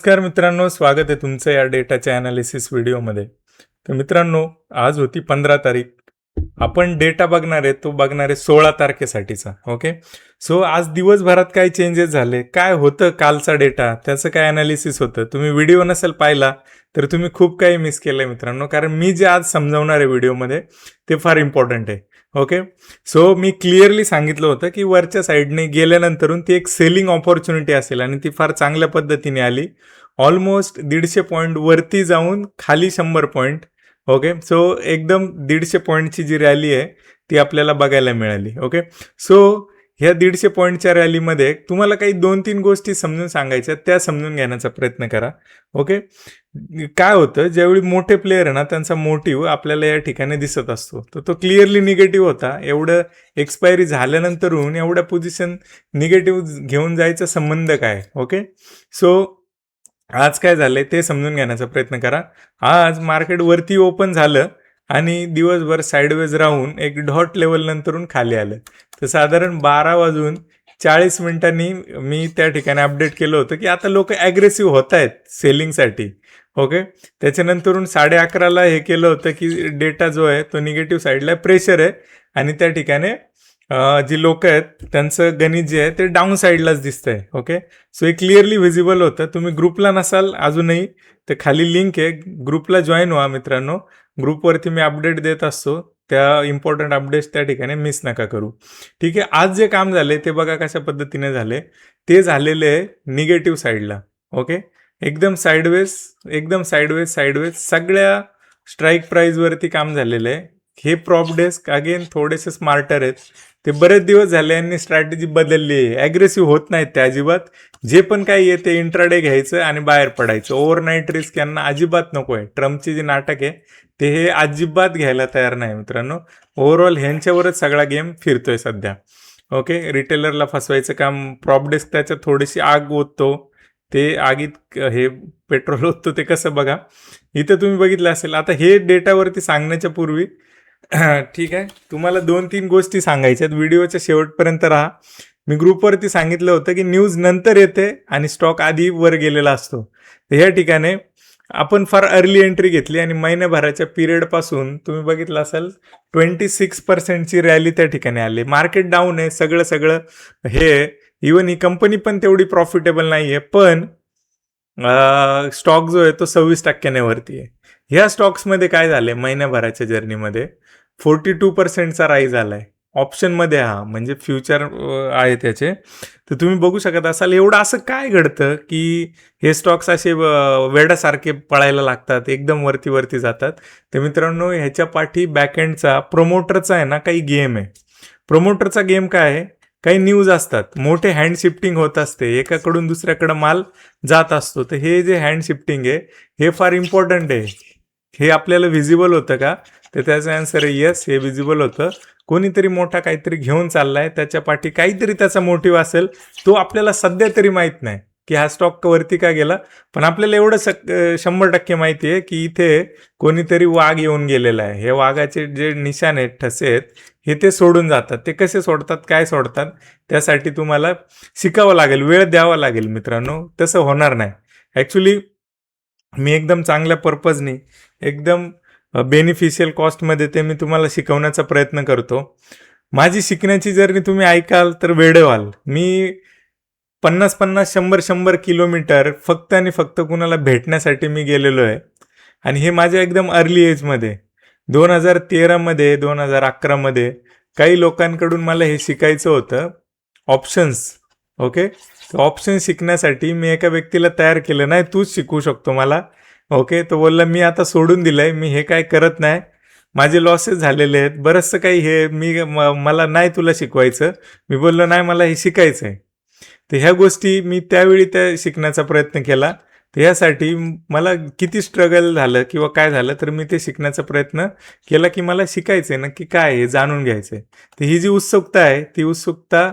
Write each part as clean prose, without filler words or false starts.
नमस्कार मित्रांनो, स्वागत आहे तुमचं या डेटाच्या ॲनालिसिस व्हिडिओमध्ये. तर मित्रांनो, आज होती 15 तारीख. आपण डेटा बघणार आहे, तो बघणार आहे 16 तारखेसाठीचा. ओके. सो आज दिवसभरात काय चेंजेस झाले, काय होतं कालचा डेटा, त्याचं काय ॲनालिसिस होतं. तुम्ही व्हिडिओ नसेल पाहिला तर तुम्ही खूप काही मिस केलं आहे मित्रांनो, कारण मी जे आज समजावणार आहे व्हिडिओमध्ये ते फार इम्पॉर्टंट आहे. ओके. सो मी क्लिअरली सांगितलं होतं की वरच्या साईडने गेल्यानंतरून ती एक सेलिंग ऑपॉर्च्युनिटी असेल आणि ती फार चांगल्या पद्धतीने आली. ऑलमोस्ट 150 पॉईंट वरती जाऊन खाली 100 पॉईंट. ओके. सो एकदम 150 पॉईंटची जी रॅली आहे ती आपल्याला बघायला मिळाली. ओके. सो ह्या 150 पॉईंटच्या रॅलीमध्ये तुम्हाला काही 2-3 गोष्टी समजून सांगायच्या, त्या समजून घेण्याचा प्रयत्न करा. ओके. काय होतं, ज्यावेळी मोठे प्लेयर आहे ना, त्यांचा मोटिव्ह आपल्याला या ठिकाणी दिसत असतो, तर तो क्लिअरली निगेटिव्ह होता. एवढं एक्सपायरी झाल्यानंतरून एवढ्या पोझिशन निगेटिव्ह घेऊन जायचा संबंध काय. ओके. सो आज काय झालंय ते समजून घेण्याचा प्रयत्न करा. आज मार्केट वरती ओपन झालं आणि दिवसभर साईडवेज राहून एक डॉट लेवल नंतरून खाली आलं. तर साधारण 12:40 मी त्या ठिकाणी अपडेट केलं होतं की आता लोक ॲग्रेसिव्ह होत आहेत सेलिंगसाठी. ओके. त्याच्यानंतरून 11:30ला हे केलं होतं की डेटा जो आहे तो निगेटिव्ह साईडला प्रेशर आहे आणि त्या ठिकाणी जी लोक आहेत त्यांचं गणित जे आहे ते डाऊन साईडलाच दिसतंय. ओके. सो हे क्लिअरली व्हिजिबल होतं. तुम्ही ग्रुपला नसाल अजूनही तर खाली लिंक आहे, ग्रुपला जॉईन व्हा मित्रांनो. ग्रुपवरती मी अपडेट देत असतो, त्या इम्पॉर्टंट अपडेट्स त्या ठिकाणी मिस नका करू. ठीक आहे. आज जे काम झाले ते बघा कशा पद्धतीने झाले. ते झालेले आहे निगेटिव्ह साईडला. ओके. एकदम साईडवेज सगळ्या स्ट्राईक प्राईजवरती काम झालेलं आहे. हे प्रॉप डेस्क अगेन थोडेसे स्मार्टर आहेत. ते बरेच दिवस झाले यांनी स्ट्रॅटेजी बदलली आहे. ॲग्रेसिव्ह होत नाहीत ते अजिबात. जे पण काही आहे ते इंट्राडे घ्यायचं आणि बाहेर पडायचं. ओव्हरनाईट रिस्क यांना अजिबात नको आहे. ट्रम्पची जी नाटक आहे ते हे अजिबात घ्यायला तयार नाही मित्रांनो. ओव्हरऑल ह्यांच्यावरच सगळा गेम फिरतोय सध्या. ओके. रिटेलरला फसवायचं काम प्रॉप डेस्क त्याच्यात थोडीशी आग ओततो. ते आगीत हे पेट्रोल ओततो ते कसं बघा. इथं तुम्ही बघितलं असेल. आता हे डेटावरती सांगण्याच्या पूर्वी ठीक आहे, तुम्हाला 2-3 गोष्टी सांगायच्या आहेत. व्हिडिओच्या शेवटपर्यंत राहा. मी ग्रुपवरती सांगितलं होतं की न्यूज नंतर येते आणि स्टॉक आधी वर गेलेला असतो. तर ह्या ठिकाणी आपण फार अर्ली एंट्री घेतली आणि महिन्याभराच्या पिरियडपासून तुम्ही बघितलं असाल 26%ची रॅली त्या ठिकाणी आली. मार्केट डाऊन आहे, सगळं हे इवन ही कंपनी पण तेवढी प्रॉफिटेबल नाही आहे, पण स्टॉक जो आहे तो 26% वरती आहे. ह्या स्टॉक्समध्ये काय झालंय, महिन्याभराच्या जर्नीमध्ये 42%चा राईज आलाय. ऑप्शनमध्ये हा म्हणजे फ्युचर आहे त्याचे. तर तुम्ही बघू शकत असाल एवढं असं काय घडतं की हे स्टॉक्स असे वेड्यासारखे पळायला लागतात, एकदम वरती जातात. तर मित्रांनो, ह्याच्या पाठी बॅकएंडचा प्रोमोटरचा आहे ना काही गेम आहे. प्रोमोटरचा गेम काय आहे, काही न्यूज असतात, मोठे हँड शिफ्टिंग होत असते, एकाकडून दुसऱ्याकडे माल जात असतो. तर हे जे हँड शिफ्टिंग आहे हे फार इम्पॉर्टंट आहे. हे आपल्याला व्हिजिबल होतं का, तर त्याचं आन्सर आहे येस, हे व्हिजिबल होतं. कोणीतरी मोठा काहीतरी घेऊन चाललाय, त्याच्या पाठी काहीतरी त्याचा मोटिव्ह असेल. तो आपल्याला सध्या तरी माहीत नाही की हा स्टॉक वरती का गेला, पण आपल्याला एवढं 100% माहिती आहे की इथे कोणीतरी वाघ येऊन गेलेला आहे. हे वाघाचे जे निशाण आहेत, ठसे आहेत, हे ते सोडून जातात. ते कसे सोडतात, काय सोडतात, त्यासाठी तुम्हाला शिकावं लागेल, वेळ द्यावा लागेल मित्रांनो. तसं होणार नाही. ॲक्च्युली मी एकदम चांगल्या पर्पजनी, एकदम बेनिफिशियल कॉस्टमध्ये ते मी तुम्हाला शिकवण्याचा प्रयत्न करतो. माझी शिकण्याची जर्नी तुम्ही ऐकाल तर वेडे व्हाल. मी 50-50, 100-100 किलोमीटर फक्त आणि फक्त कुणाला भेटण्यासाठी मी गेलेलो आहे. आणि हे माझ्या एकदम अर्ली एजमध्ये 2013मध्ये 2011मध्ये काही लोकांकडून मला हे शिकायचं होतं, ऑप्शन्स. ओके. ऑप्शन शिकण्यासाठी मी एका व्यक्तीला तयार केलं, नाही तूच शिकवू शकतो मला. ओके. तो बोलला मी आता सोडून दिलंय, मी हे काय करत नाही, माझे लॉसेस झालेले आहेत, बरंचसं काही हे मला नाही तुला शिकवायचं. मी बोललो नाही, मला हे शिकायचं आहे. तर ह्या गोष्टी मी त्यावेळी त्या शिकण्याचा प्रयत्न केला. तर यासाठी मला किती स्ट्रगल झालं किंवा काय झालं, तर मी ते शिकण्याचा प्रयत्न केला की मला शिकायचं आहे नक्की काय आहे, जाणून घ्यायचं आहे. तर ही जी उत्सुकता आहे, ती उत्सुकता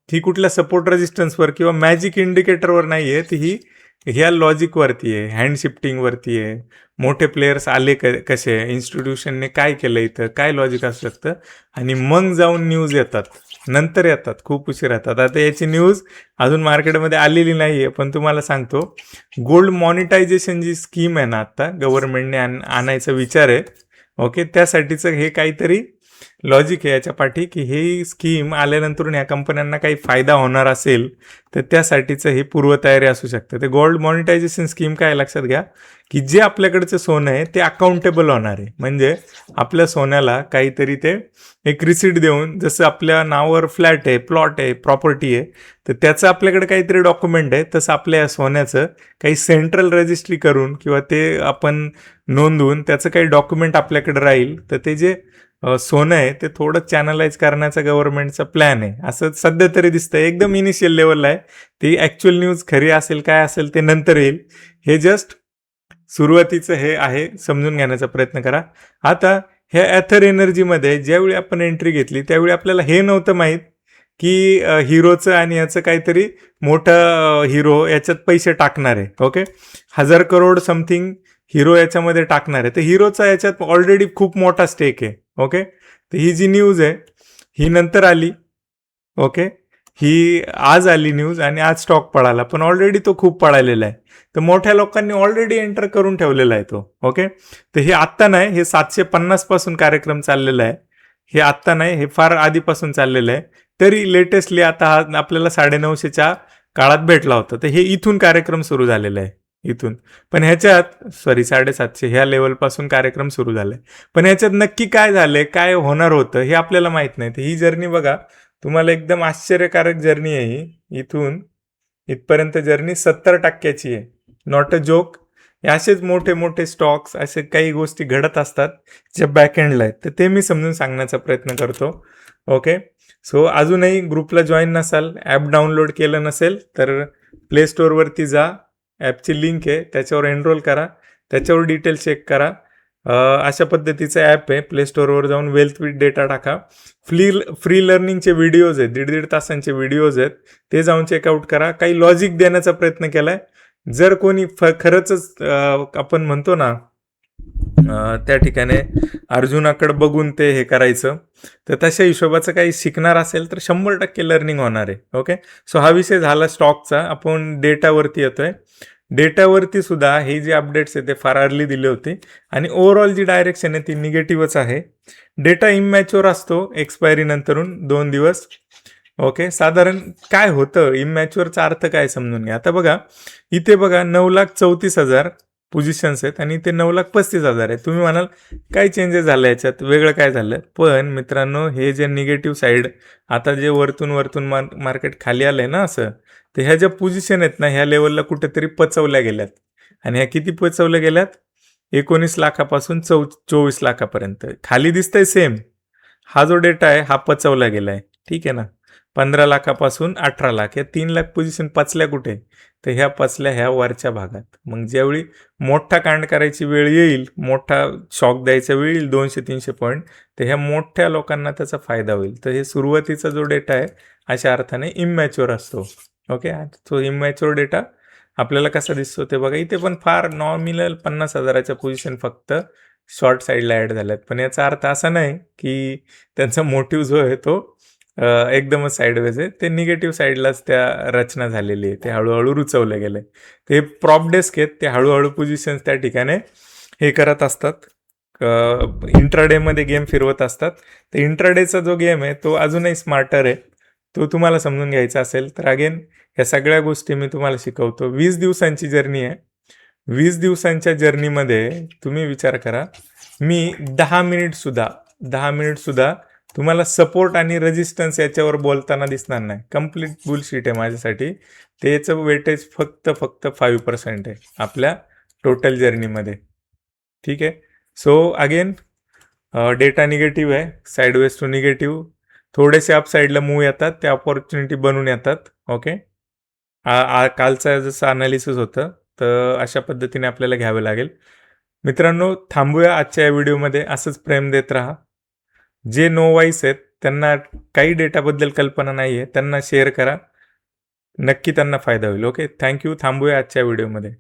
ही कुठल्या सपोर्ट रेजिस्टन्सवर किंवा मॅजिक इंडिकेटरवर नाही आहे, ती ही ह्या लॉजिकवरती आहे, हँड शिफ्टिंगवरती आहे. मोठे प्लेयर्स आले कसे, इन्स्टिट्यूशनने काय केलं, इथं काय लॉजिक असू शकतं, आणि मग जाऊन न्यूज येतात. नंतर येतात, खूप उशीर येतात. आता याची न्यूज अजून मार्केटमध्ये आलेली नाहीये, पण तुम्हाला सांगतो, गोल्ड मॉनिटायझेशन जी स्कीम आहे ना आता गव्हर्नमेंटने आणायचा विचार आहे. ओके, त्यासाठीचं हे काहीतरी लॉजिक आहे याच्या पाठी, की ही स्कीम आल्यानंतर ह्या कंपन्यांना काही फायदा होणार असेल तर त्यासाठीचं ही पूर्वतयारी असू शकते. ते गोल्ड मॉनिटायझेशन स्कीम काय लक्षात घ्या, की जे आपल्याकडचं सोनं आहे ते अकाउंटेबल होणार आहे. म्हणजे आपल्या सोन्याला काहीतरी ते एक रिसीट देऊन, जसं आपल्या नावावर फ्लॅट आहे, प्लॉट आहे, प्रॉपर्टी आहे, तर त्याचं आपल्याकडे काहीतरी डॉक्युमेंट आहे, तसं आपल्या सोन्याचं काही सेंट्रल रजिस्ट्री करून किंवा ते आपण नोंदवून त्याचं काही डॉक्युमेंट आपल्याकडे राहील, तर ते जे सोनं आहे ते थोडं चॅनलाइज करण्याचा गव्हर्नमेंटचा प्लॅन आहे, असं सध्या तरी दिसतंय. एकदम इनिशियल लेवलला आहे. ती ॲक्च्युअल न्यूज खरी असेल काय असेल ते नंतर येईल. हे जस्ट सुरुवातीचं हे आहे, समजून घेण्याचा प्रयत्न करा. आता ह्या ॲथर एनर्जीमध्ये ज्यावेळी आपण एंट्री घेतली त्यावेळी आपल्याला हे नव्हतं माहीत की हिरोचं आणि याचं काहीतरी मोठं हिरो याच्यात पैसे टाकणार आहे. ओके, 1000 करोड समथिंग हिरो याच्यामध्ये टाकणार आहे. तर हिरोचा याच्यात ऑलरेडी खूप मोठा स्टेक आहे. ओके, तर ही जी न्यूज आहे ही नंतर आली. ओके, ही आज आली न्यूज आणि आज स्टॉक पळाला, पण ऑलरेडी तो खूप पळालेला आहे. तर मोठ्या लोकांनी ऑलरेडी एंटर करून ठेवलेला आहे तो. ओके, तर हे आत्ता नाही, हे 750 पासून कार्यक्रम चाललेला आहे. हे आत्ता नाही, हे फार आधीपासून चाललेलं आहे. तरी लेटेस्टली आता हा आपल्याला 950च्या काळात भेटला होता. तर हे इथून कार्यक्रम सुरू झालेला आहे, इथून. पण ह्याच्यात 750 ह्या लेवलपासून कार्यक्रम सुरू झालाय. पण ह्याच्यात नक्की काय झालंय, काय होणार होतं हे आपल्याला माहित नाही. तर ही जर्नी बघा, तुम्हाला एकदम आश्चर्यकारक जर्नी आहे ही. इथून इथपर्यंत जर्नी 70% आहे. Not a joke. असेच मोठे मोठे स्टॉक्स, असे काही गोष्टी घडत असतात ज्या बॅकएंडला आहेत. तर ते मी समजून सांगण्याचा प्रयत्न करतो. ओके, सो अजूनही ग्रुपला जॉईन नसाल, ॲप डाउनलोड केलं नसेल तर प्ले स्टोअरवरती जा, ॲपची लिंक आहे त्याच्यावर एनरोल करा, त्याच्यावर डिटेल चेक करा. अशा पद्धतीचं ॲप आहे. प्ले स्टोअरवर जाऊन वेल्थ विथ डेटा टाका. फ्री लर्निंगचे व्हिडिओज आहेत, 1.5 तासांचे व्हिडिओज आहेत, ते जाऊन चेकआउट करा. काही लॉजिक देण्याचा प्रयत्न केलाय. जर कोणी खरंच आपण म्हणतो ना त्या ठिकाणी अर्जुनाकडे बघून ते हे करायचं, तर तशा हिशोबाचं काही शिकणार असेल तर 100% लर्निंग होणार आहे. ओके, सो हा विषय झाला स्टॉकचा. आपण डेटावरती येतोय. डेटावरती सुद्धा हे जे अपडेट्स आहे ते फार अर्ली दिले होते आणि ओव्हरऑल जी डायरेक्शन आहे ती निगेटिव्हच आहे. डेटा इमॅच्युअर असतो एक्सपायरी नंतरून 2 दिवस. ओके, साधारण काय होतं इमॅच्युअरचा अर्थ काय समजून घ्या. आता बघा, इथे बघा 9,34,000 पोझिशन्स आहेत आणि इथे 9,35,000 आहे. तुम्ही म्हणाल काय चेंजेस झाले याच्यात, वेगळं काय झालं? पण मित्रांनो, हे जे निगेटिव्ह साईड, आता जे वरतून मार्केट खाली आलंय ना असं, तर ह्या ज्या पोझिशन आहेत ना ह्या लेवलला कुठेतरी पचवल्या गेल्यात. आणि ह्या किती पचवल्या गेल्यात? 19 लाखापासून 24 लाखापर्यंत. खाली दिसतंय सेम. हा जो डेटा आहे हा पचवला गेलाय. ठीक आहे ना. 15 लाखापासून 18 लाख, या 3 लाख पोझिशन पचल्या कुठे? तर ह्या पचल्या ह्या वरच्या भागात. मग ज्यावेळी मोठा कांड करायची वेळ येईल, मोठा शॉक द्यायचा वेळ येईल 200-300 पॉईंट, तर ह्या मोठ्या लोकांना त्याचा फायदा होईल. तर हे सुरुवातीचा जो डेटा आहे अशा अर्थाने इमॅच्युअर असतो. ओके, तो इमॅच्युअर डेटा आपल्याला कसा दिसतो ते बघा. इथे पण फार नॉमिनल 50,000च्या पोझिशन फक्त शॉर्ट साईडला ॲड झाल्यात. पण याचा अर्थ असा नाही की त्यांचा मोटिव्ह जो आहे तो एकदमच साईडवेज आहे. ते निगेटिव्ह साईडलाच त्या रचना झालेली आहे. ते हळूहळू रुचवले गेले. ते प्रॉप डेस्क आहेत, ते हळूहळू पोझिशन्स त्या ठिकाणी हे करत असतात, इंट्राडेमध्ये गेम फिरवत असतात. तर इंट्राडेचा जो गेम आहे तो अजूनही स्मार्टर आहे. तो तुम्हाला समजून घ्यायचा असेल तर अगेन ह्या सगळ्या गोष्टी मी तुम्हाला शिकवतो. 20 दिवसांची जर्नी आहे. 20 दिवसांच्या जर्नीमध्ये तुम्ही विचार करा, मी 10 मिनिटसुद्धा तुम्हाला सपोर्ट आणि रेजिस्टन्स याच्यावर बोलताना दिसणार नाही. कम्प्लीट बुलशीट आहे माझ्यासाठी. त्याचं वेटेज फक्त 5% आहे आपल्या टोटल जर्नीमध्ये. ठीक आहे, सो अगेन डेटा निगेटिव्ह आहे, साईडवेज टू निगेटिव्ह. थोडेसे अप साईडला मूव्ह येतात, त्या अपॉर्च्युनिटी बनून येतात. ओके, कालचा जसं अनालिसिस होतं तर अशा पद्धतीने आपल्याला घ्यावं लागेल. मित्रांनो, थांबूया आजच्या या व्हिडिओमध्ये. असंच प्रेम देत राहा. जे नो वाईस आहेत, त्यांना काही डेटाबद्दल कल्पना नाही आहे, त्यांना शेअर करा. नक्की त्यांना फायदा होईल. Okay, thank you. थांबूया आजच्या व्हिडिओमध्ये.